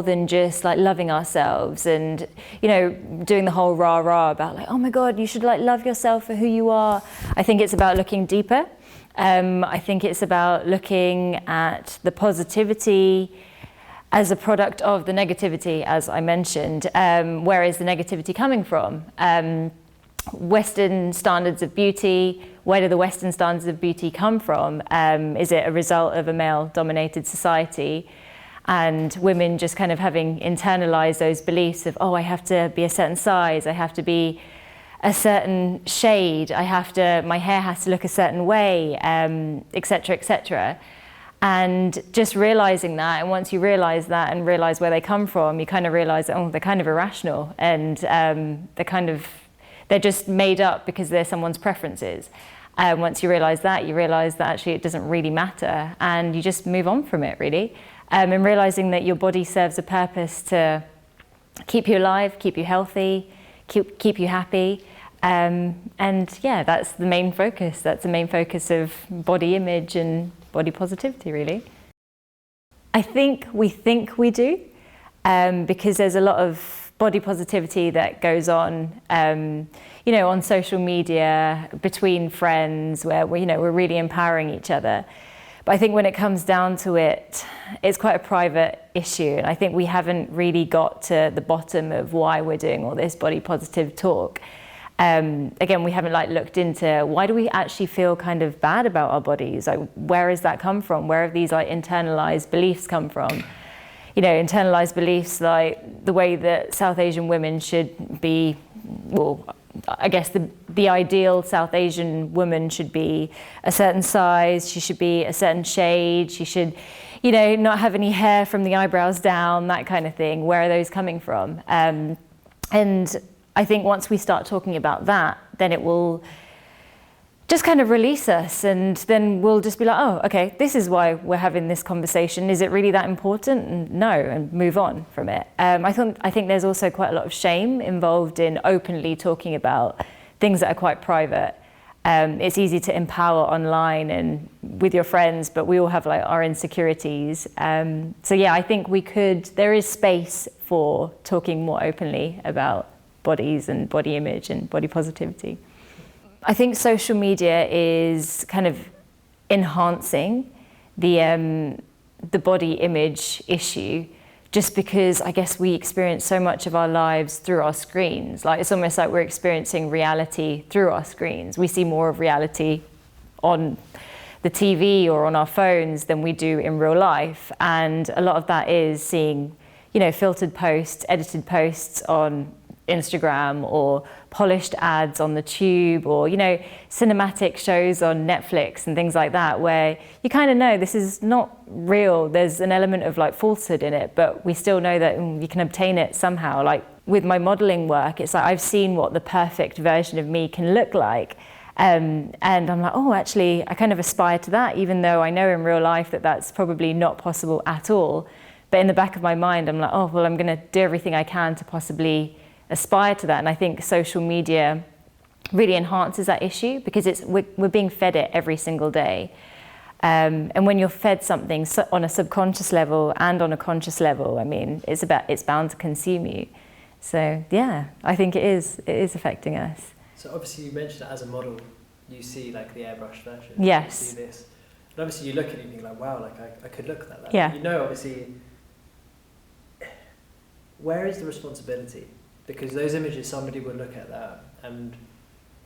than just like loving ourselves and, you know, doing the whole rah-rah about like, oh my God, you should like love yourself for who you are. I think it's about looking deeper. I think it's about looking at the positivity as a product of the negativity, as I mentioned. Where is the negativity coming from? Western standards of beauty, where do the Western standards of beauty come from? Is it a result of a male-dominated society and women just kind of having internalized those beliefs of, oh, I have to be a certain size, I have to be a certain shade, my hair has to look a certain way, et cetera, and just realizing that. And once you realize that and realize where they come from, you kind of realize that, oh, they're kind of irrational, and they're just made up because they're someone's preferences. Once you realize that actually it doesn't really matter, and you just move on from it, really. And realizing that your body serves a purpose to keep you alive, keep you healthy, keep you happy. And yeah, that's the main focus. That's the main focus of body image and body positivity, really. I think we do, because there's a lot of body positivity that goes on, you know, on social media, between friends, where we're really empowering each other. But I think when it comes down to it, it's quite a private issue. And I think we haven't really got to the bottom of why we're doing all this body positive talk. Again, we haven't like looked into why do we actually feel kind of bad about our bodies? Like, where has that come from? Where have these like internalized beliefs come from? You know, internalized beliefs like the way that South Asian women should be, well, I guess the ideal South Asian woman should be a certain size, she should be a certain shade, she should, you know, not have any hair from the eyebrows down, that kind of thing. Where are those coming from? And I think once we start talking about that, then it will just kind of release us, and then we'll just be like, oh, okay, this is why we're having this conversation. Is it really that important? And no, and move on from it. I think there's also quite a lot of shame involved in openly talking about things that are quite private. It's easy to empower online and with your friends, but we all have like our insecurities. So yeah, I think there is space for talking more openly about bodies and body image and body positivity. I think social media is kind of enhancing the body image issue, just because I guess we experience so much of our lives through our screens. Like, it's almost like we're experiencing reality through our screens. We see more of reality on the TV or on our phones than we do in real life. And a lot of that is seeing, you know, filtered posts, edited posts on Instagram, or polished ads on the tube, or, you know, cinematic shows on Netflix and things like that, where you kind of know this is not real. There's an element of like falsehood in it, but we still know that you can obtain it somehow. Like with my modeling work, it's like I've seen what the perfect version of me can look like. And I'm like, oh, actually, I kind of aspire to that, even though I know in real life that that's probably not possible at all. But in the back of my mind, I'm like, oh, well, I'm going to do everything I can to possibly aspire to that. And I think social media really enhances that issue, because we're being fed it every single day. And when you're fed something on a subconscious level and on a conscious level, I mean, it's bound to consume you. So yeah, I think it is affecting us. So obviously you mentioned that as a model, you see like the airbrush version. Yes. You see this. And obviously you look at it and you think like, wow, like I could look at that. Yeah. You know, obviously, where is the responsibility? Because those images, somebody would look at that and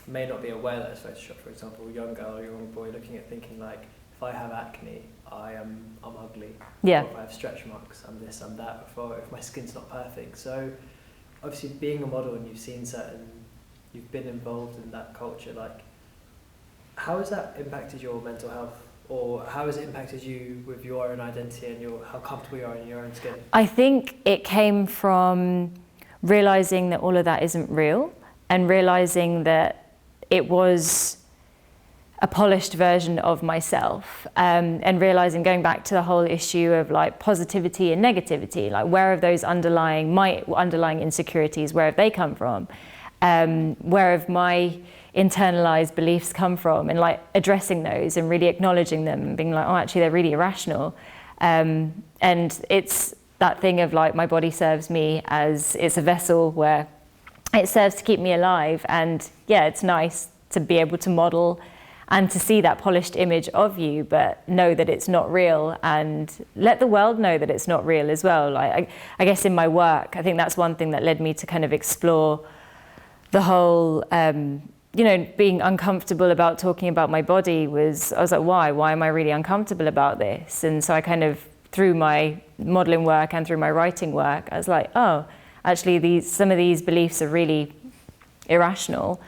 may not be aware that it's Photoshop. For example, a young girl or a young boy looking at thinking like, if I have acne, I'm ugly. Yeah. Or if I have stretch marks, I'm this, I'm that. If my skin's not perfect. So obviously being a model and you've been involved in that culture, like, how has that impacted your mental health? Or how has it impacted you with your own identity and how comfortable you are in your own skin? I think it came from realizing that all of that isn't real, and realizing that it was a polished version of myself, and realizing, going back to the whole issue of like positivity and negativity, like where have those my underlying insecurities, where have they come from? Where have my internalized beliefs come from, and like addressing those and really acknowledging them and being like, oh, actually they're really irrational. And it's that thing of like, my body serves me as, it's a vessel where it serves to keep me alive. And yeah, it's nice to be able to model and to see that polished image of you, but know that it's not real, and let the world know that it's not real as well. Like, I guess in my work, I think that's one thing that led me to kind of explore the whole, you know, being uncomfortable about talking about my body. Was, I was like, why am I really uncomfortable about this? And so I kind of, through my modeling work and through my writing work, I was like, oh, actually some of these beliefs are really irrational.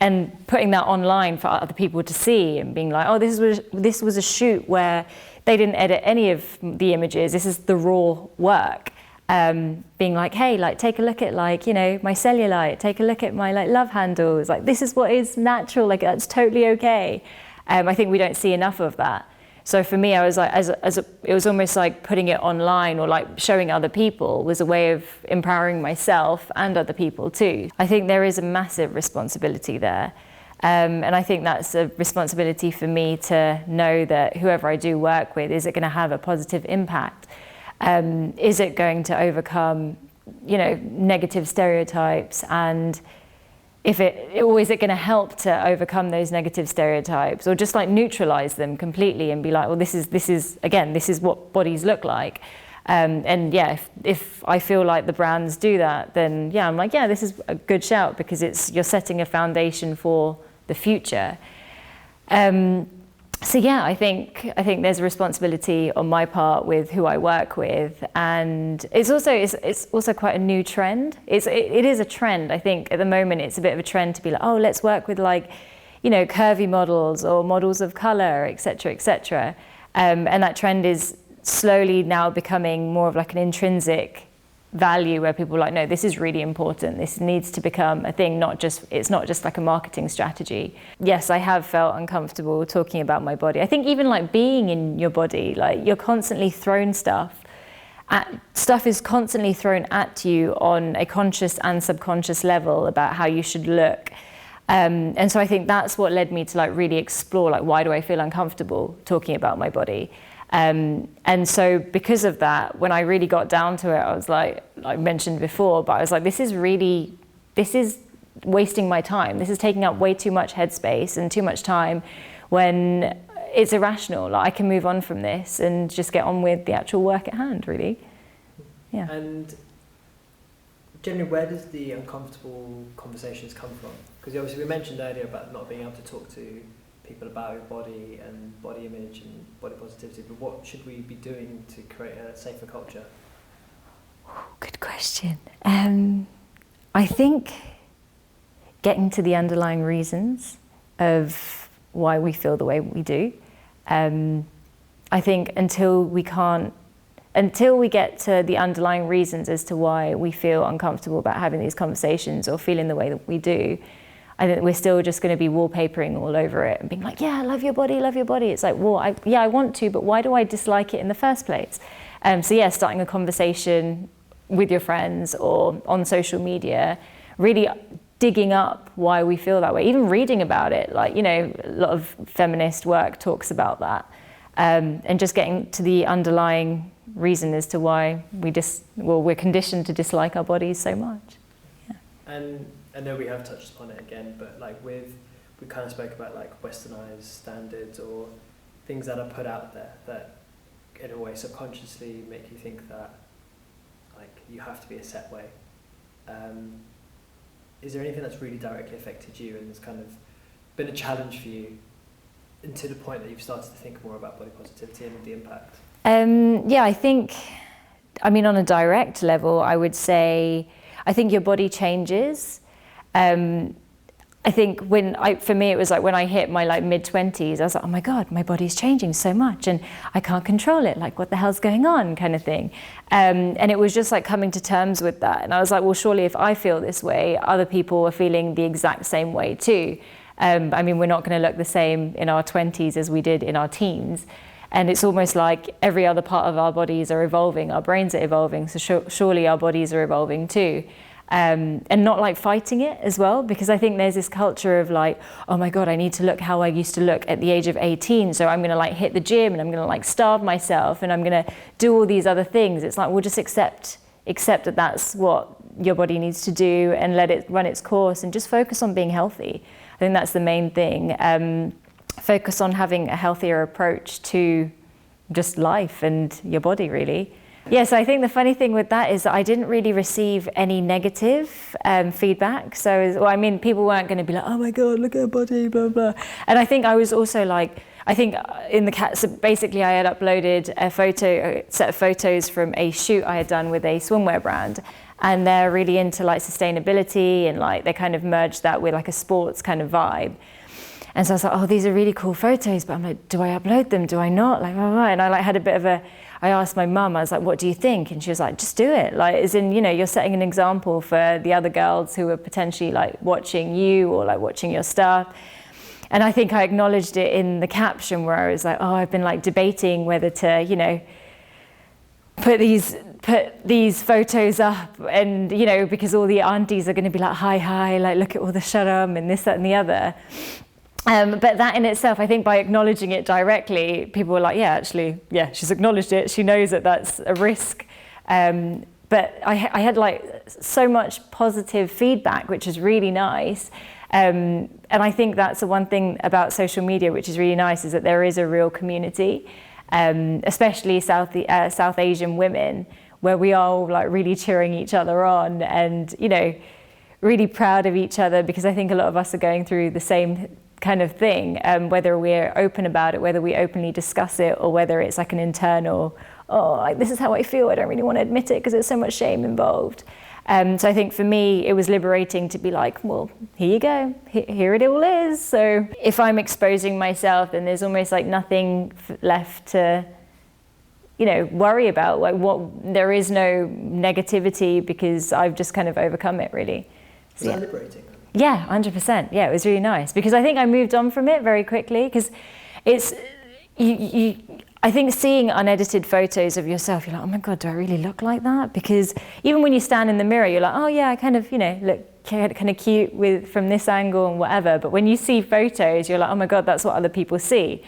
And putting that online for other people to see, and being like, oh, this was a shoot where they didn't edit any of the images. This is the raw work. Being like, hey, like, take a look at, like, you know, my cellulite. Take a look at my, like, love handles. Like, this is what is natural. Like, that's totally okay. I think we don't see enough of that. So for me, I was like, it was almost like putting it online, or like showing other people, was a way of empowering myself and other people too. I think there is a massive responsibility there. And I think that's a responsibility for me to know that whoever I do work with, is it going to have a positive impact? Is it going to overcome, you know, negative stereotypes? And is it going to help to overcome those negative stereotypes, or just like neutralize them completely and be like, well, this is what bodies look like. And yeah, if I feel like the brands do that, then yeah, I'm like, yeah, this is a good shout, because you're setting a foundation for the future. So yeah, I think there's a responsibility on my part with who I work with, and it's also quite a new trend. It is a trend. I think at the moment it's a bit of a trend to be like, oh, let's work with, like, you know, curvy models or models of color, etc., etc. And that trend is slowly now becoming more of like an intrinsic value, where people are like, no, this is really important. This needs to become a thing, it's not just like a marketing strategy. Yes, I have felt uncomfortable talking about my body. I think even like being in your body, like, you're constantly thrown stuff is constantly thrown at you on a conscious and subconscious level about how you should look. And so I think that's what led me to like really explore, like, why do I feel uncomfortable talking about my body? And so because of that, when I really got down to it, I was like I mentioned before, but I was like, this is wasting my time. This is taking up way too much headspace and too much time, when it's irrational. Like, I can move on from this and just get on with the actual work at hand, really. Yeah. And generally, where does the uncomfortable conversations come from? Because obviously we mentioned earlier about not being able to talk to people about your body and body image and body positivity, but what should we be doing to create a safer culture? Good question. I think getting to the underlying reasons of why we feel the way we do. I think until we get to the underlying reasons as to why we feel uncomfortable about having these conversations or feeling the way that we do, I think we're still just going to be wallpapering all over it and being like, yeah, love your body, love your body. It's like, well, I want to, but why do I dislike it in the first place? So yeah, starting a conversation with your friends or on social media, really digging up why we feel that way, even reading about it. Like, you know, a lot of feminist work talks about that. And just getting to the underlying reason as to why we're conditioned to dislike our bodies so much. Yeah. And I know we have touched upon it again, but like we kind of spoke about like westernized standards or things that are put out there that in a way subconsciously make you think that like you have to be a set way. Is there anything that's really directly affected you and has kind of been a challenge for you, and to the point that you've started to think more about body positivity and the impact? Yeah, I mean, on a direct level, I would say, I think your body changes. I think for me, it was like when I hit my like mid-20s, I was like, oh my God, my body's changing so much and I can't control it. Like, what the hell's going on, kind of thing. And it was just like coming to terms with that. And I was like, well, surely if I feel this way, other people are feeling the exact same way too. I mean, we're not going to look the same in our 20s as we did in our teens. And it's almost like every other part of our bodies are evolving, our brains are evolving, so surely our bodies are evolving too. and not like fighting it as well, because I think there's this culture of like, oh my God, I need to look how I used to look at the age of 18. So I'm going to like hit the gym and I'm going to like starve myself and I'm going to do all these other things. It's like, we'll just accept that that's what your body needs to do and let it run its course and just focus on being healthy. I think that's the main thing. Focus on having a healthier approach to just life and your body, really. Yes, I think the funny thing with that is that I didn't really receive any negative feedback. So, well, I mean, people weren't going to be like, oh my God, look at her body, blah, blah. And I think I was also like, I think in the so basically I had uploaded a set of photos from a shoot I had done with a swimwear brand. And they're really into like sustainability and like they kind of merged that with like a sports kind of vibe. And so I was like, oh, these are really cool photos, but I'm like, do I upload them? Do I not? Like, blah, blah. And I like had a bit of I asked my mum, I was like, what do you think? And she was like, just do it. Like, as in, you know, you're setting an example for the other girls who are potentially like watching you or like watching your stuff. And I think I acknowledged it in the caption where I was like, oh, I've been like debating whether to, you know, put these photos up and, you know, because all the aunties are going to be like, hi, like, look at all the sharam and this, that and the other. But that in itself, I think by acknowledging it directly, people were like, yeah, actually, yeah, she's acknowledged it. She knows that that's a risk. But I had like so much positive feedback, which is really nice. And I think that's the one thing about social media, which is really nice, is that there is a real community, especially South Asian women, where we are all like really cheering each other on and, you know, really proud of each other, because I think a lot of us are going through the same kind of thing, whether we're open about it, whether we openly discuss it, or whether it's like an internal, oh, like, this is how I feel, I don't really want to admit it because there's so much shame involved. So I think for me, it was liberating to be like, well, here you go, here it all is. So if I'm exposing myself, then there's almost like nothing left to, you know, worry about. Like, there is no negativity because I've just kind of overcome it, really. So, is that liberating? Yeah, 100%. Yeah, it was really nice because I think I moved on from it very quickly, because it's, I think seeing unedited photos of yourself, you're like, oh my God, do I really look like that? Because even when you stand in the mirror, you're like, oh yeah, I kind of, you know, look kind of cute from this angle and whatever. But when you see photos, you're like, oh my God, that's what other people see.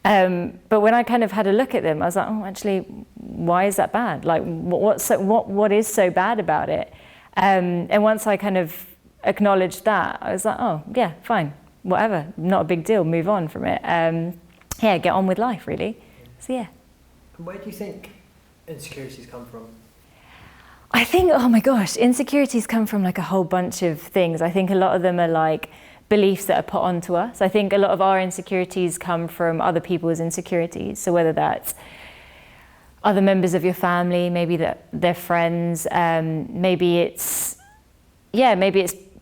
But when I kind of had a look at them, I was like, oh, actually, why is that bad? Like, what is so bad about it? And once I kind of acknowledged that, I was like, oh yeah, fine, whatever, not a big deal, move on from it. Yeah, get on with life, really. So yeah. And where do you think insecurities come from? I think, oh my gosh, insecurities come from like a whole bunch of things. I think a lot of them are like beliefs that are put onto us. I think a lot of our insecurities come from other people's insecurities. So whether that's other members of your family, maybe their friends, maybe it's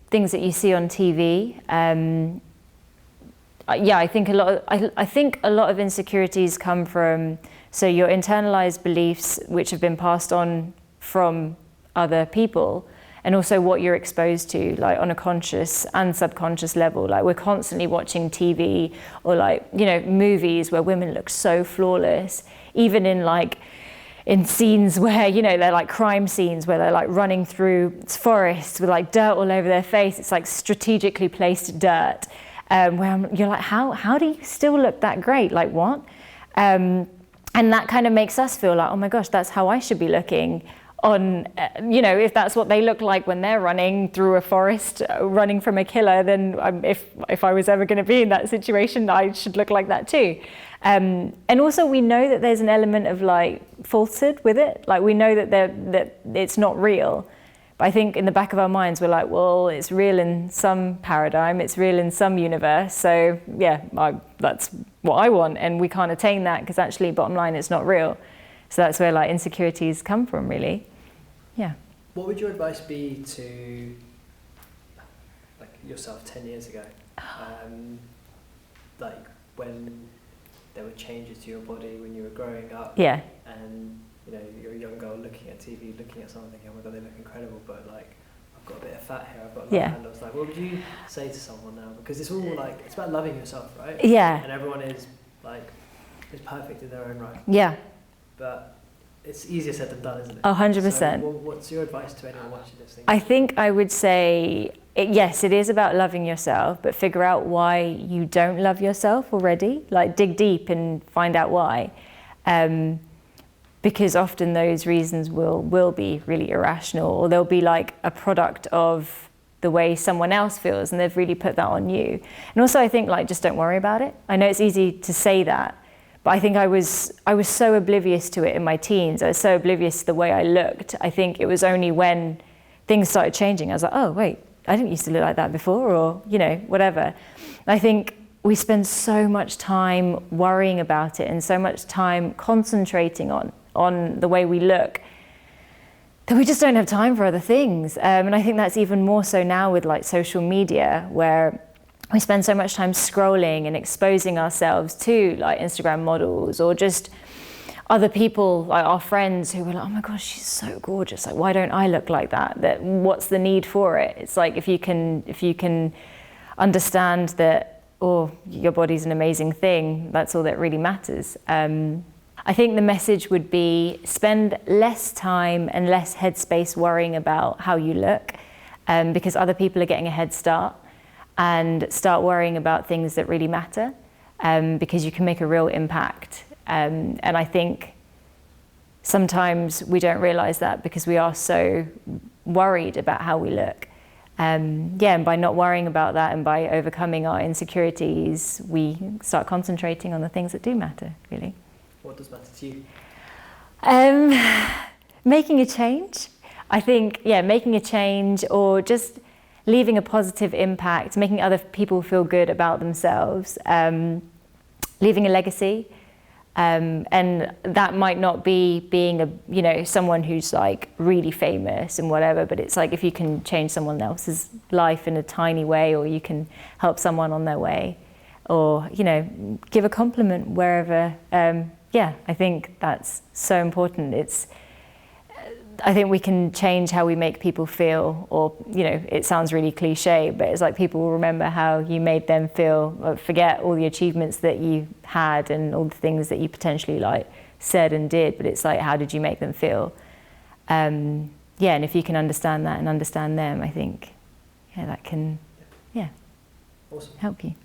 things that you see on TV. Yeah, I think a lot of insecurities come from your internalized beliefs, which have been passed on from other people, and also what you're exposed to, like on a conscious and subconscious level. Like, we're constantly watching TV or like, you know, movies where women look so flawless, even in scenes where, you know, they're like crime scenes where they're like running through forests with like dirt all over their face. It's like strategically placed dirt, where you're like, how do you still look that great? Like, what? And that kind of makes us feel like, oh my gosh, that's how I should be looking on, you know, if that's what they look like when they're running through a forest, running from a killer, then if I was ever going to be in that situation, I should look like that too. And also we know that there's an element of like falsehood with it. Like, we know that it's not real. But I think in the back of our minds, we're like, well, it's real in some paradigm, it's real in some universe. So yeah, that's what I want. And we can't attain that because actually, bottom line, it's not real. So that's where like insecurities come from, really. Yeah. What would your advice be to like yourself 10 years ago? Like when there were changes to your body when you were growing up. Yeah. And you know, you're a young girl looking at TV, looking at someone thinking, oh my God, they look incredible, but like, I've got a bit of fat here, I've got a lot of handles. Like, what would you say to someone now? Because it's all like, it's about loving yourself, right? Yeah. And everyone is perfect in their own right. Yeah. But it's easier said than done, isn't it? 100%. So what's your advice to anyone watching this thing? I think I would say, yes, it is about loving yourself, but figure out why you don't love yourself already. Like, dig deep and find out why. Because often those reasons will be really irrational, or they'll be like a product of the way someone else feels, and they've really put that on you. And also, I think, like, just don't worry about it. I know it's easy to say that, but I think I was so oblivious to it in my teens. I was so oblivious to the way I looked. I think it was only when things started changing, I was like, oh, wait, I didn't used to look like that before, or, you know, whatever. I think we spend so much time worrying about it and so much time concentrating on the way we look that we just don't have time for other things. And I think that's even more so now with like social media, where we spend so much time scrolling and exposing ourselves to like Instagram models, or just other people, like our friends, who were like, oh my gosh, she's so gorgeous. Like, why don't I look like that? What's the need for it? It's like, if you can understand that, oh, your body's an amazing thing, that's all that really matters. I think the message would be, spend less time and less headspace worrying about how you look, because other people are getting a head start, and start worrying about things that really matter, because you can make a real impact. And I think sometimes we don't realize that because we are so worried about how we look. And by not worrying about that and by overcoming our insecurities, we start concentrating on the things that do matter, really. What does matter to you? Making a change. I think, making a change, or just leaving a positive impact, making other people feel good about themselves, leaving a legacy. And that might not be being someone who's like really famous and whatever, but it's like, if you can change someone else's life in a tiny way, or you can help someone on their way, or, give a compliment wherever. I think that's so important. I think we can change how we make people feel, or, it sounds really cliche, but it's like people will remember how you made them feel, or forget all the achievements that you had and all the things that you potentially like said and did, but it's like, how did you make them feel? And if you can understand that and understand them, I think, that can, awesome. help you.